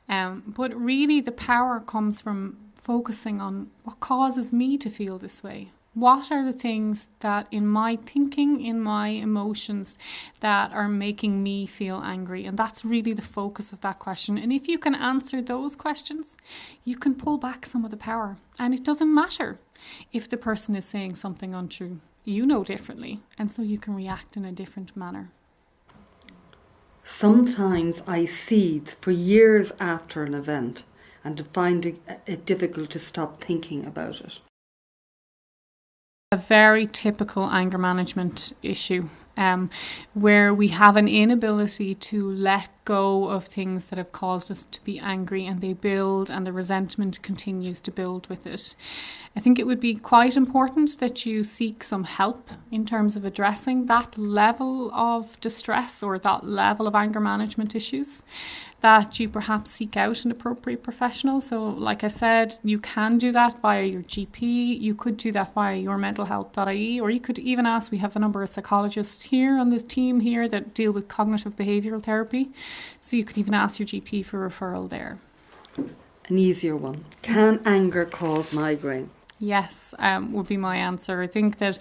But really the power comes from focusing on what causes me to feel this way. What are the things that in my thinking, in my emotions, that are making me feel angry? And that's really the focus of that question. And if you can answer those questions, you can pull back some of the power. And it doesn't matter if the person is saying something untrue. You know differently. And so you can react in a different manner. Sometimes I seethe for years after an event and find it difficult to stop thinking about it. A very typical anger management issue, where we have an inability to let go of things that have caused us to be angry, and they build, and the resentment continues to build with it. I think it would be quite important that you seek some help in terms of addressing that level of distress or that level of anger management issues, that you perhaps seek out an appropriate professional. So like I said, you can do that via your GP, you could do that via yourmentalhealth.ie, or you could even ask, we have a number of psychologists here on this team here that deal with cognitive behavioural therapy, so you could even ask your GP for referral there. An easier one. Can anger cause migraine? Yes, would be my answer. I think that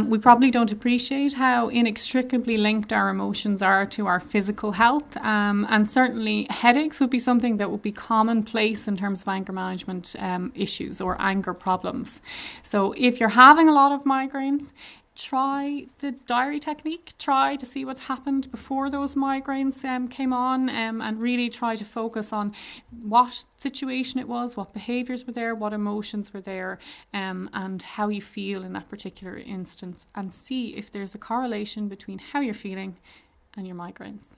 we probably don't appreciate how inextricably linked our emotions are to our physical health. And certainly headaches would be something that would be commonplace in terms of anger management issues or anger problems. So if you're having a lot of migraines, try the diary technique. Try to see what's happened before those migraines came on, and really try to focus on what situation it was, what behaviours were there, what emotions were there, and how you feel in that particular instance, and see if there's a correlation between how you're feeling and your migraines.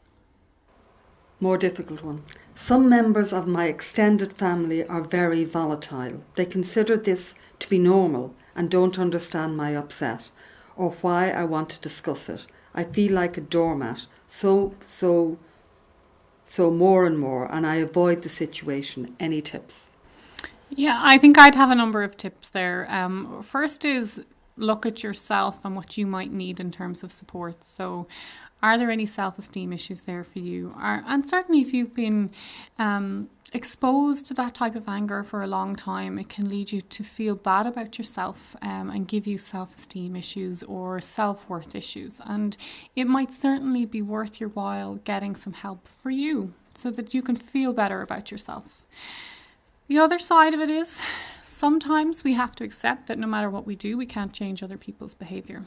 More difficult one. Some members of my extended family are very volatile. They consider this to be normal and don't understand my upset or why I want to discuss it. I feel like a doormat, so more and more, and I avoid the situation. Any tips? Yeah, I think I'd have a number of tips there. First is look at yourself and what you might need in terms of support. So are there any self-esteem issues there for you? And certainly if you've been exposed to that type of anger for a long time, it can lead you to feel bad about yourself, and give you self-esteem issues or self-worth issues. And it might certainly be worth your while getting some help for you so that you can feel better about yourself. The other side of it is sometimes we have to accept that no matter what we do, we can't change other people's behaviour.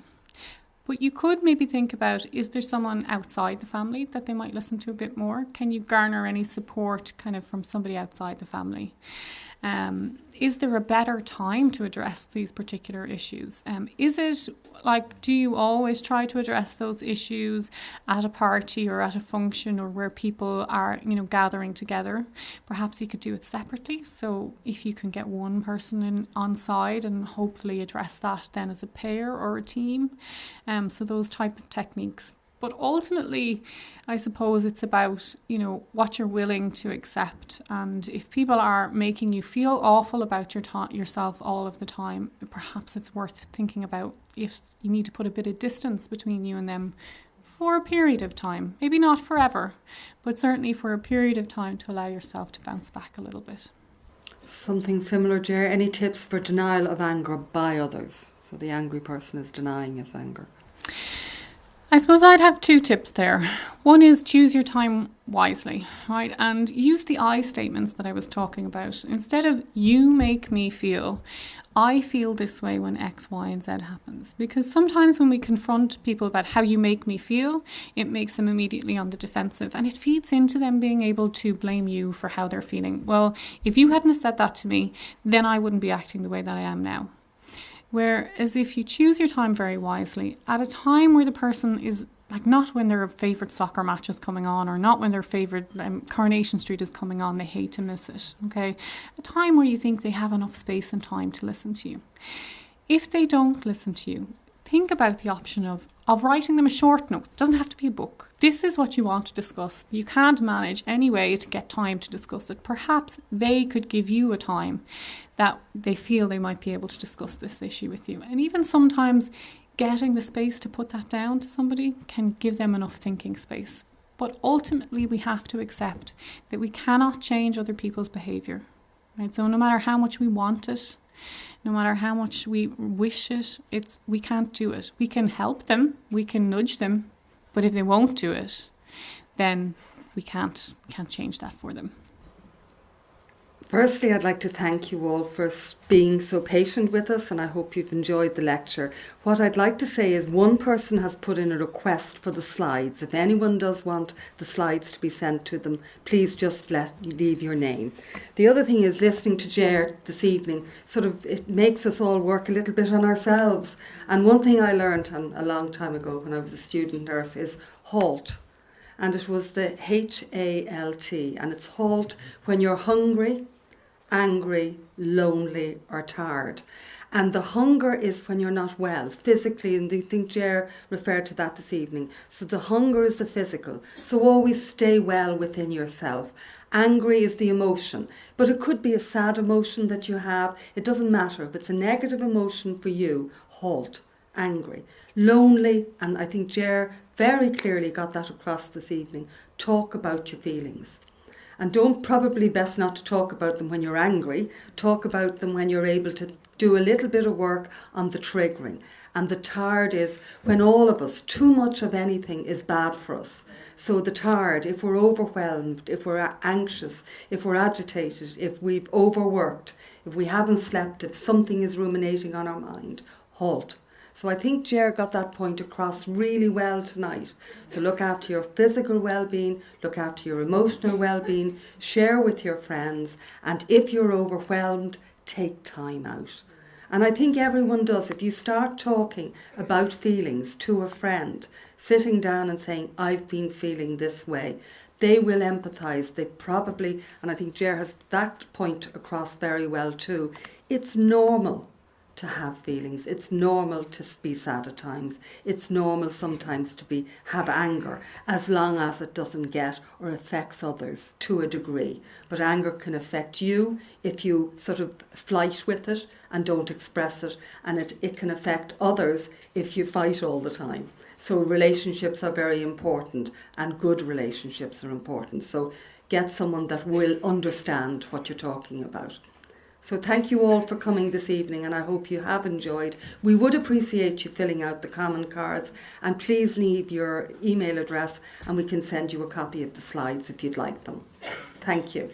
But you could maybe think about, is there someone outside the family that they might listen to a bit more? Can you garner any support kind of from somebody outside the family? Is there a better time to address these particular issues? Is it like, do you always try to address those issues at a party or at a function or where people are, gathering together? Perhaps you could do it separately. So if you can get one person on side and hopefully address that then as a pair or a team. So those type of techniques. But ultimately, I suppose it's about, what you're willing to accept. And if people are making you feel awful about yourself all of the time, perhaps it's worth thinking about if you need to put a bit of distance between you and them for a period of time. Maybe not forever, but certainly for a period of time to allow yourself to bounce back a little bit. Something similar, Jer. Any tips for denial of anger by others? So the angry person is denying his anger. I suppose I'd have two tips there. One is choose your time wisely, right? And use the I statements that I was talking about. Instead of you make me feel, I feel this way when X, Y, and Z happens. Because sometimes when we confront people about how you make me feel, it makes them immediately on the defensive, and it feeds into them being able to blame you for how they're feeling. Well, if you hadn't said that to me, then I wouldn't be acting the way that I am now. Whereas if you choose your time very wisely, at a time where the person is like not when their favourite soccer match is coming on, or not when their favourite Coronation Street is coming on, they hate to miss it, okay? A time where you think they have enough space and time to listen to you. If they don't listen to you, think about the option of writing them a short note. It doesn't have to be a book. This is what you want to discuss. You can't manage any way to get time to discuss it. Perhaps they could give you a time that they feel they might be able to discuss this issue with you. And even sometimes getting the space to put that down to somebody can give them enough thinking space. But ultimately, we have to accept that we cannot change other people's behaviour. Right? So no matter how much we want it, no matter how much we wish it, we can't do it. We can help them, we can nudge them, but if they won't do it, then we can't change that for them. Firstly, I'd like to thank you all for being so patient with us, and I hope you've enjoyed the lecture. What I'd like to say is one person has put in a request for the slides. If anyone does want the slides to be sent to them, please just leave your name. The other thing is, listening to Ger this evening, it makes us all work a little bit on ourselves. And one thing I learned a long time ago when I was a student nurse is HALT. And it was the HALT, and it's HALT when you're hungry, angry, lonely or tired. And the hunger is when you're not well physically, and I think Ger referred to that this evening. So the hunger is the physical. So always stay well within yourself. Angry is the emotion, but it could be a sad emotion that you have. It doesn't matter. If it's a negative emotion for you, halt. Angry. Lonely, and I think Ger very clearly got that across this evening. Talk about your feelings. And probably best not to talk about them when you're angry. Talk about them when you're able to do a little bit of work on the triggering. And the tired is when all of us, too much of anything is bad for us. So the tired, if we're overwhelmed, if we're anxious, if we're agitated, if we've overworked, if we haven't slept, if something is ruminating on our mind, halt. So I think Ger got that point across really well tonight. So look after your physical well-being, look after your emotional well-being, share with your friends, and if you're overwhelmed, take time out. And I think everyone does. If you start talking about feelings to a friend, sitting down and saying, I've been feeling this way, they will empathise. They probably, and I think Ger has that point across very well too, it's normal to have feelings. It's normal to be sad at times. It's normal sometimes to have anger, as long as it doesn't get or affects others to a degree. But anger can affect you if you flight with it and don't express it, and it can affect others if you fight all the time. So relationships are very important, and good relationships are important. So get someone that will understand what you're talking about. So thank you all for coming this evening, and I hope you have enjoyed. We would appreciate you filling out the common cards, and please leave your email address and we can send you a copy of the slides if you'd like them. Thank you.